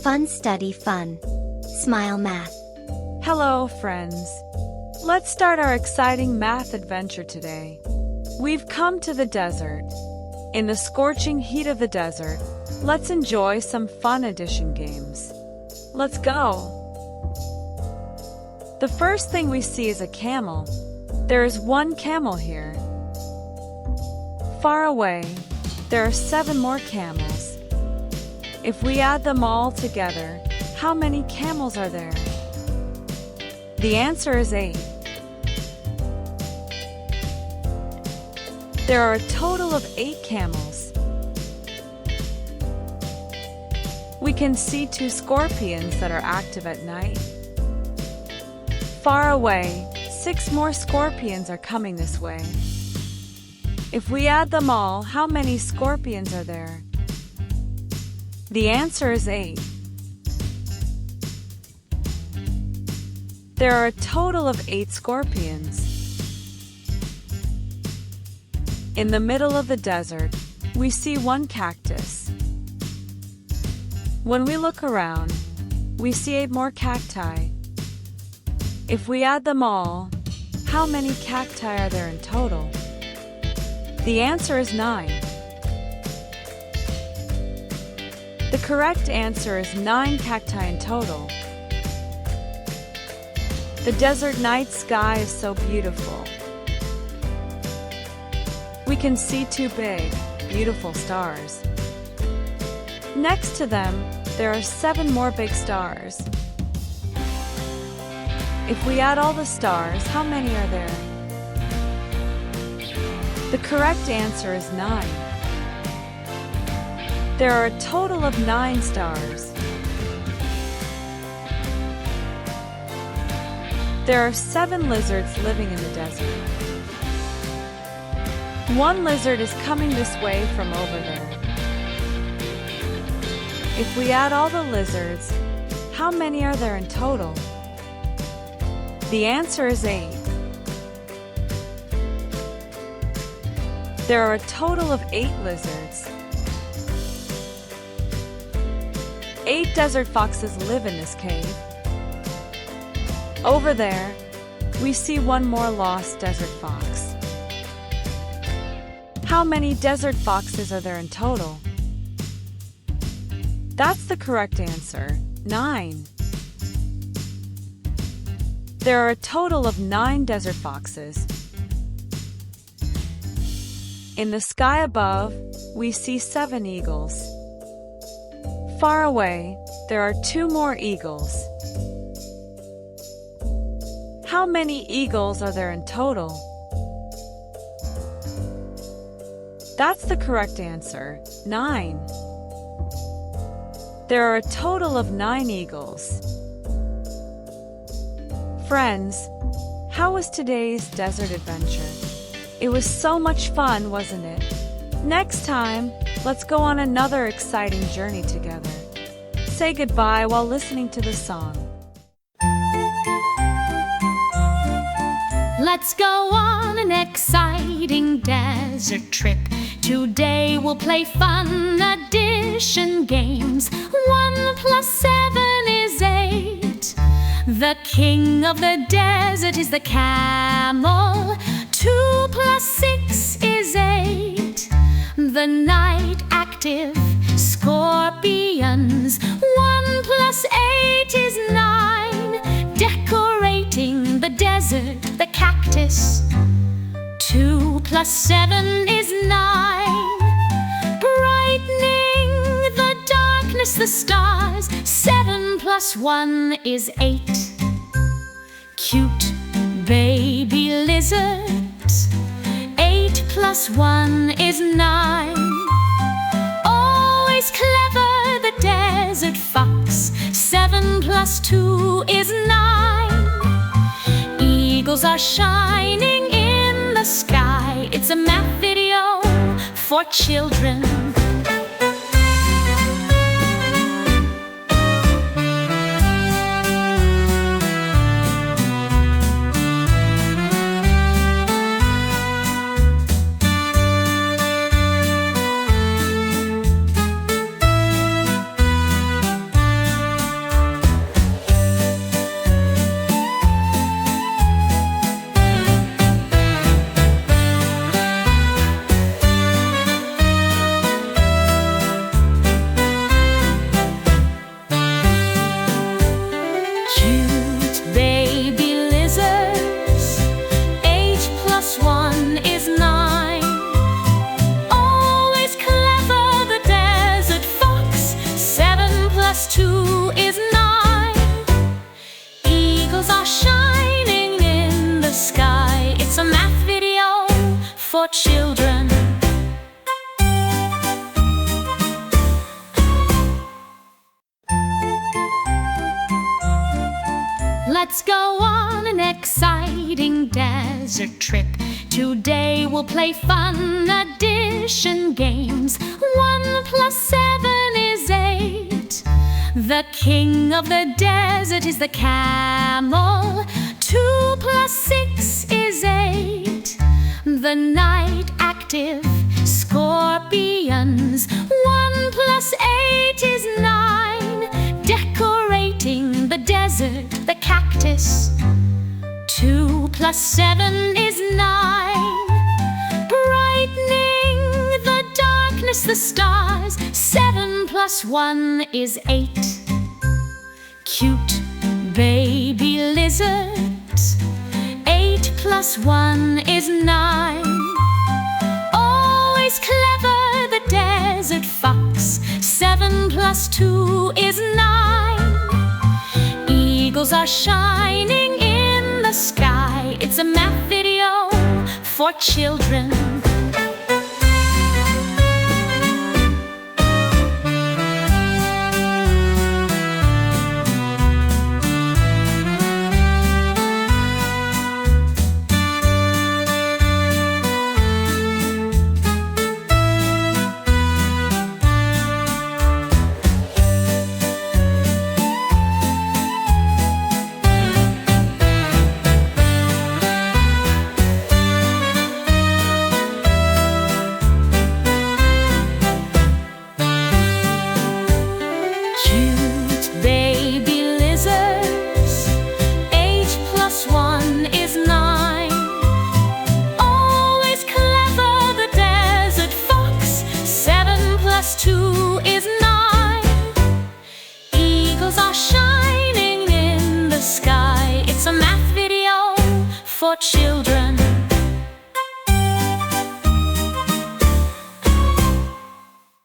Fun study fun. Smile math. Hello, friends. Let's start our exciting math adventure today. We've come to the desert. In the scorching heat of the desert, let's enjoy some fun addition games. Let's go! The first thing we see is a camel. There is one camel here. Far away, there are 7 more camels. If we add them all together, how many camels are there? The answer is 8. There are a total of 8 camels. We can see 2 scorpions that are active at night. Far away, 6 more scorpions are coming this way. If we add them all, how many scorpions are there? The answer is 8. There are a total of 8 scorpions. In the middle of the desert, we see one cactus. When we look around, we see 8 more cacti. If we add them all, how many cacti are there in total? The answer is 9. The correct answer is 9 cacti in total. The desert night sky is so beautiful. We can see 2 big, beautiful stars. Next to them, there are 7 more big stars. If we add all the stars, how many are there? The correct answer is 9. There are a total of 9 stars. There are 7 lizards living in the desert. One lizard is coming this way from over there. If we add all the lizards, how many are there in total? The answer is 8. There are a total of 8 lizards. 8 desert foxes live in this cave. Over there, we see one more lost desert fox. How many desert foxes are there in total? That's the correct answer, 9. There are a total of 9 desert foxes. In the sky above, we see 7 eagles. Far away, there are 2 more eagles. How many eagles are there in total? That's the correct answer, 9. There are a total of 9 eagles. Friends, how was today's desert adventure? It was so much fun, wasn't it? Next time, let's go on another exciting journey together. Say goodbye while listening to the song. Let's go on an exciting desert trip. Today we'll play fun addition games. 1 plus 7 is 8. The king of the desert is the camel. 2 plus 6 is 8. The night active scorpions. 1 plus 8 is 9. Decorating the desert, the cactus. 2 plus 7 is 9. Brightening the darkness, the stars. 7 plus 1 is 8. Cute baby lizards. 8 plus 1 is 9. Always clever, the desert fox. 7 plus 2 is 9. Eagles are shining in the sky. It's a math video for children. plus 2 is 9. Eagles are shining in the sky. It's a math video for children. Let's go on an exciting desert trip. Today we'll play fun addition games. 1 plus 7 is 8. The king of the desert is the camel. 2 plus 6 is 8. The night active scorpions. 1 plus 8 is 9. Decorating the desert, the cactus. 2 plus 7 is 9. Brightening the darkness, the stars. 7 plus 1 is 8. Cute baby lizards. 8 plus 1 is 9. Always clever, the desert fox. 7 plus 2 is 9. Eagles are shining in the sky. It's a math video for children.